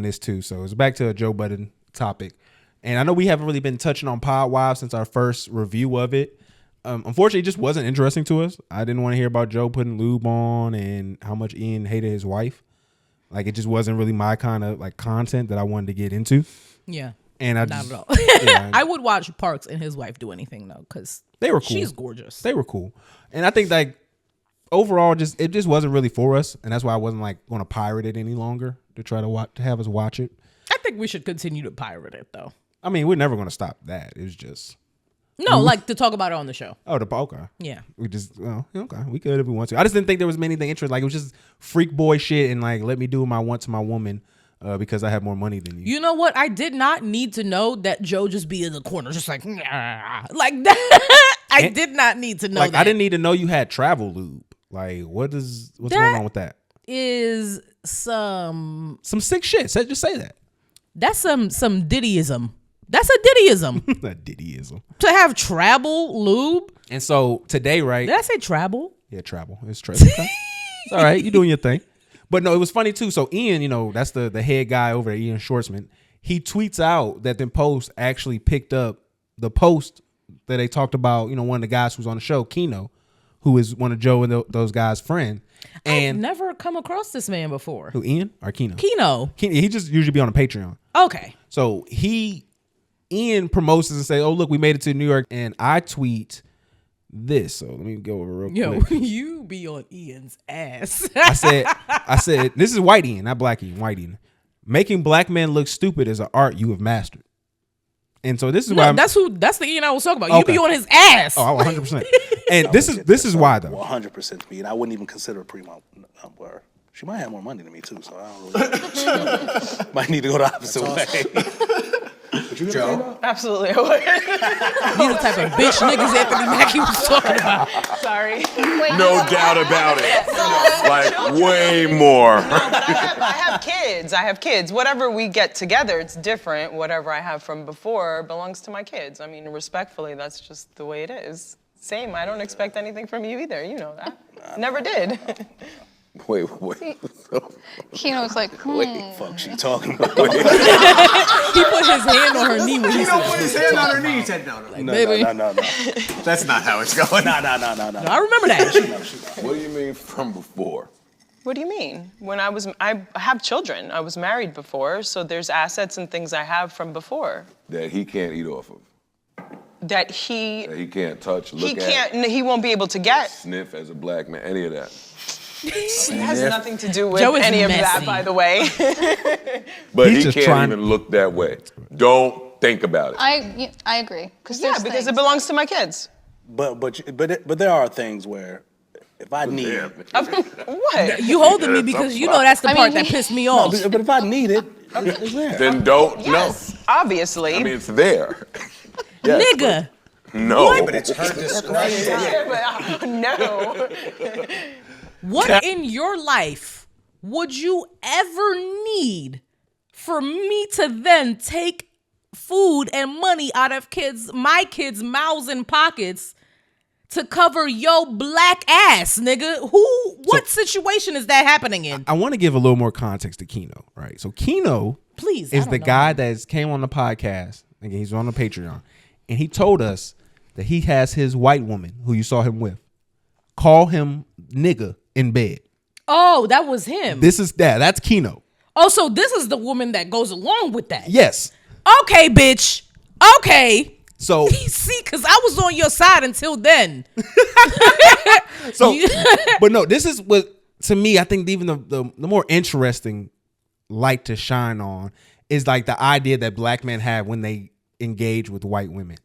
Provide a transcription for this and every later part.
this too. So it's back to a Joe Budden topic. And I know we haven't really been touching on Pod Wives since our first review of it. Unfortunately, it just wasn't interesting to us. I didn't want to hear about Joe putting lube on and how much Ian hated his wife. Like, it just wasn't really my kind of like content that I wanted to get into. Yeah. And not at all. I would watch Parks and his wife do anything though, because they were cool. She's gorgeous. They were cool. And I think like overall, it just wasn't really for us. And that's why I wasn't like going to pirate it any longer to try to have us watch it. I think we should continue to pirate it though. I mean, we're never going to stop that. It was just. No, like to talk about it on the show. Oh, okay. Yeah. We just, okay. We could if we want to. I just didn't think there was anything interesting. Like, it was just freak boy shit and like, let me do what I want to my woman because I have more money than you. You know what? I did not need to know that Joe just be in the corner just like that. I did not need to know that. I didn't need to know you had travel lube. Like, what's going on with that? Is some sick shit. Just say that. That's some Diddyism. That's a Diddyism. A Diddyism. To have travel lube. And so today, right? Did I say travel? Yeah, travel. It's travel. Okay. It's all right. You're doing your thing. But no, it was funny too. So Ian, that's the head guy over at Ian Schwarzman. He tweets out that the Post actually picked up the post that they talked about, one of the guys who's on the show, Keno, who is one of Joe and those guys' friend. And I've never come across this man before. Who, Ian or Keno? Keno. He just usually be on a Patreon. Okay. So Ian promotes this and say, "Oh, look, we made it to New York." And I tweet this. So let me go over real quick. You be on Ian's ass. I said, this is white Ian, not black Ian, white Ian. Making black men look stupid is an art you have mastered. And so this is why that's the Ian I was talking about. Okay. You be on his ass. Oh, 100%. And this is why though. 100% me, and I wouldn't even consider Primo. She might have more money than me too, so I don't really might need to go the opposite way. Joe? Absolutely, I would. These are the type of bitch niggas Anthony Mackie was talking about. Sorry. No doubt about it. Like, way more. No, but I have kids. I have kids. Whatever we get together, it's different. Whatever I have from before belongs to my kids. I mean, respectfully, that's just the way it is. Same, I don't expect anything from you either. You know that. Never did. Wait. Keno's like, What the fuck she talking about? He put his hand on her knee when he Keno put his hand on her knee. He said, no. No. That's not how it's going. No. I remember that. What do you mean from before? What do you mean? I have children. I was married before, so there's assets and things I have from before. That he can't eat off of. That he can't touch, look at. He won't be able to get. Sniff as a black man, any of that. It has nothing to do with messy. any of that, by the way. But he can't even look that way. Don't think about it. I agree. Because it belongs to my kids. But there are things where if I need it. What? You holding me because you know that's the part that pissed me off. No, but if I need it, it's there. Then don't. Yes, obviously. I mean, it's there. Yes, nigga. No. But it's her discretion. No. What in your life would you ever need for me to then take food and money out of my kids' mouths and pockets to cover your black ass, nigga? What situation is that happening in? I want to give a little more context to Keno, right? So Keno is the guy that came on the podcast. Again, he's on the Patreon. And he told us that he has his white woman, who you saw him with, call him nigga in bed. Oh, that was him. That's Keno. Oh, so this is the woman that goes along with that. Yes. Okay, bitch. Okay. So see, because I was on your side until then. But no, this is what, to me, I think even the more interesting light to shine on is like the idea that black men have when they engage with white women,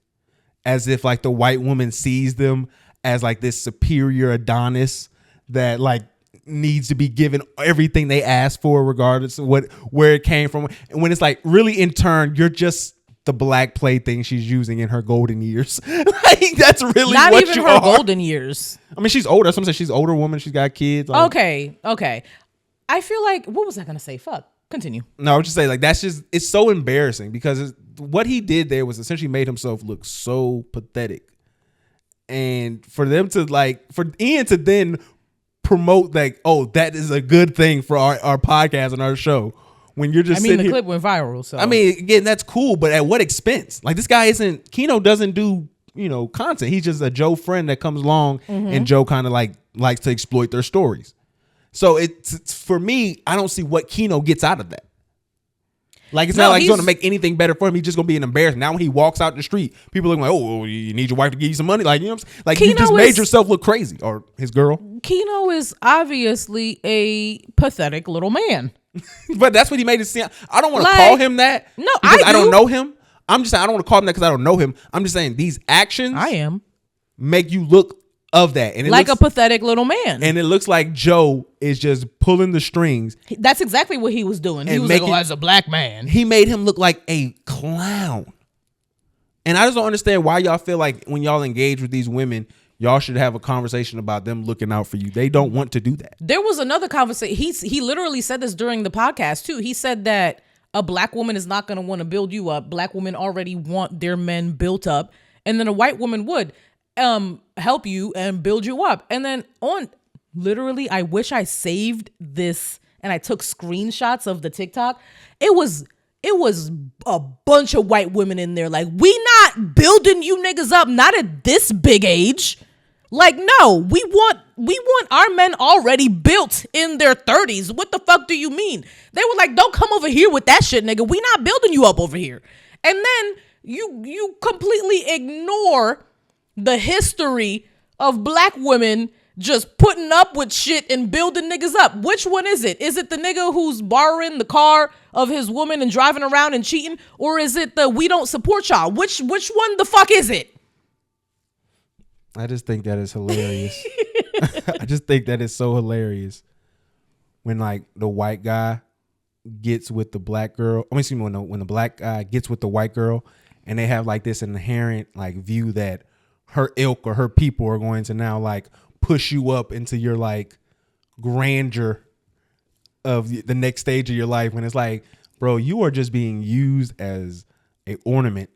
as if like the white woman sees them as like this superior Adonis that like needs to be given everything they ask for regardless of where it came from. And when it's like really in turn, you're just the black plaything she's using in her golden years. Like that's really not what even you her are. golden years. I mean, she's older. Some say she's an older woman. She's got kids. Like, Okay. I feel like, what was I gonna say? Fuck. Continue. No, I would just say like it's so embarrassing because what he did there was essentially made himself look so pathetic. And for Ian to then promote like, oh, that is a good thing for our podcast and our show, when you're just I mean, the here, clip went viral. So I mean, again, that's cool, but at what expense? Like this guy isn't. Keno doesn't do content. He's just a Joe friend that comes along, and Joe kind of likes to exploit their stories. So it's for me, I don't see what Keno gets out of that. Like it's not like he's going to make anything better for him. He's just going to be an embarrassment. Now when he walks out the street, people are like, "Oh, you need your wife to give you some money." Like, you know what I'm saying? Like Keno you just made yourself look crazy, or his girl. Keno is obviously a pathetic little man. But that's what he made it seem. I don't want to call him that. No, because I don't know him. I'm just saying I don't want to call him that because I don't know him. I'm just saying these actions make you look of that, and it like looks, a pathetic little man. And it looks like Joe is just pulling the strings. That's exactly what he was doing. He was like, as a black man, he made him look like a clown. And I just don't understand why y'all feel like when y'all engage with these women, y'all should have a conversation about them looking out for you. They don't want to do that. There was another conversation. He literally said this during the podcast too. He said that a black woman is not going to want to build you up. Black women already want their men built up, and then a white woman would help you and build you up. And then literally, I wish I saved this and I took screenshots of the TikTok. It was a bunch of white women in there like, we not building you niggas up, not at this big age. Like, no, we want our men already built in their 30s. What the fuck do you mean? They were like, don't come over here with that shit, nigga. We not building you up over here. And then you completely ignore the history of black women just putting up with shit and building niggas up. Which one is it? Is it the nigga who's borrowing the car of his woman and driving around and cheating? Or is it the we don't support y'all? Which one the fuck is it? I just think that is hilarious. I just think that is so hilarious when like the white guy gets with the black girl. I mean, when the black guy gets with the white girl and they have like this inherent like view that her ilk or her people are going to now like push you up into your like grandeur of the next stage of your life, when it's like, bro, you are just being used as a ornament.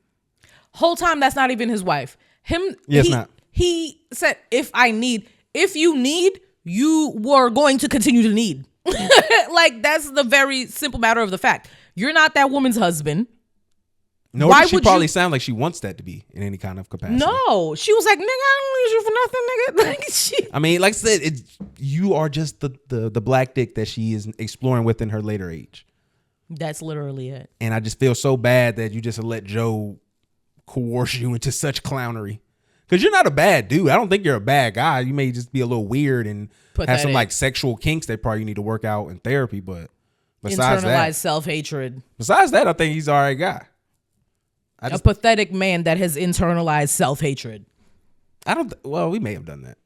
Whole time that's not even his wife. It's not. He said, if you need, you were going to continue to need. Like, that's the very simple matter of the fact. You're not that woman's husband. No, why she probably sound like she wants that to be in any kind of capacity. No, she was like, nigga, I don't need you for nothing, nigga. I mean, like I said, you are just the black dick that she is exploring with in her later age. That's literally it. And I just feel so bad that you just let Joe coerce you into such clownery. Because you're not a bad dude. I don't think you're a bad guy. You may just be a little weird and have some like sexual kinks that probably need to work out in therapy. But besides internalized self-hatred. Besides that, I think he's all right guy. A pathetic man that has internalized self-hatred. Well, we may have done that.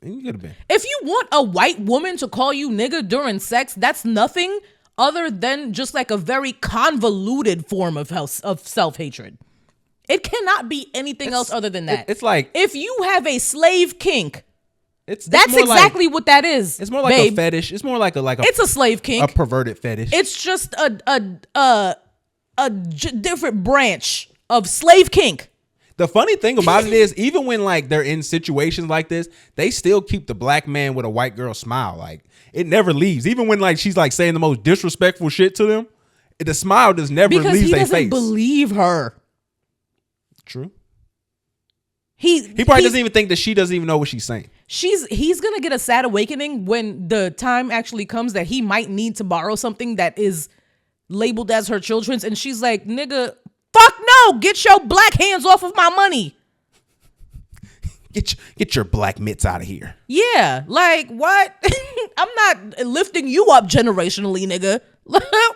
You could have been. If you want a white woman to call you nigga during sex, that's nothing other than just like a very convoluted form of self-hatred. It cannot be anything else other than that. It's like, if you have a slave kink, that's exactly what that is. It's more like a fetish. It's more like a it's a slave kink, a perverted fetish. It's just a different branch of slave kink. The funny thing about it is, even when like they're in situations like this, they still keep the black man with a white girl smile. Like it never leaves. Even when like she's like saying the most disrespectful shit to them, the smile just never leaves their face. Because he doesn't believe her. True. He probably doesn't even think that she doesn't even know what she's saying. He's gonna get a sad awakening when the time actually comes that he might need to borrow something that is labeled as her children's, and she's like, nigga, fuck no, get your black hands off of my money. Get your black mitts out of here. Yeah, like what? I'm not lifting you up generationally, nigga.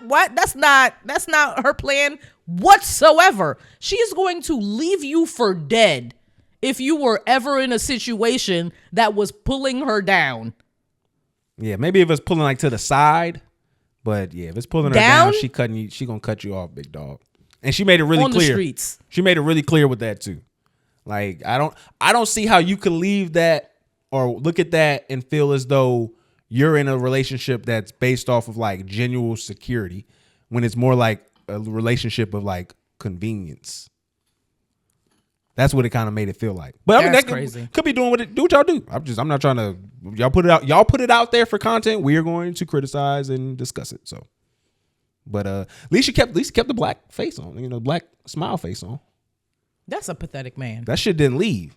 What? That's not her plan whatsoever. She is going to leave you for dead if you were ever in a situation that was pulling her down. Yeah, maybe if it's pulling like to the side, but yeah, if it's pulling her down, she gonna cut you off, big dog. And she made it really clear. The streets. She made it really clear with that too. Like I don't see how you can leave that or look at that and feel as though you're in a relationship that's based off of like genuine security when it's more like a relationship of like convenience. That's what it kind of made it feel like. But I mean, that crazy. Could be doing what y'all do. I'm not trying to. Y'all put it out there for content. We are going to criticize and discuss it. So But at least kept the black face on, you know, black smile face on. That's a pathetic man. That shit didn't leave.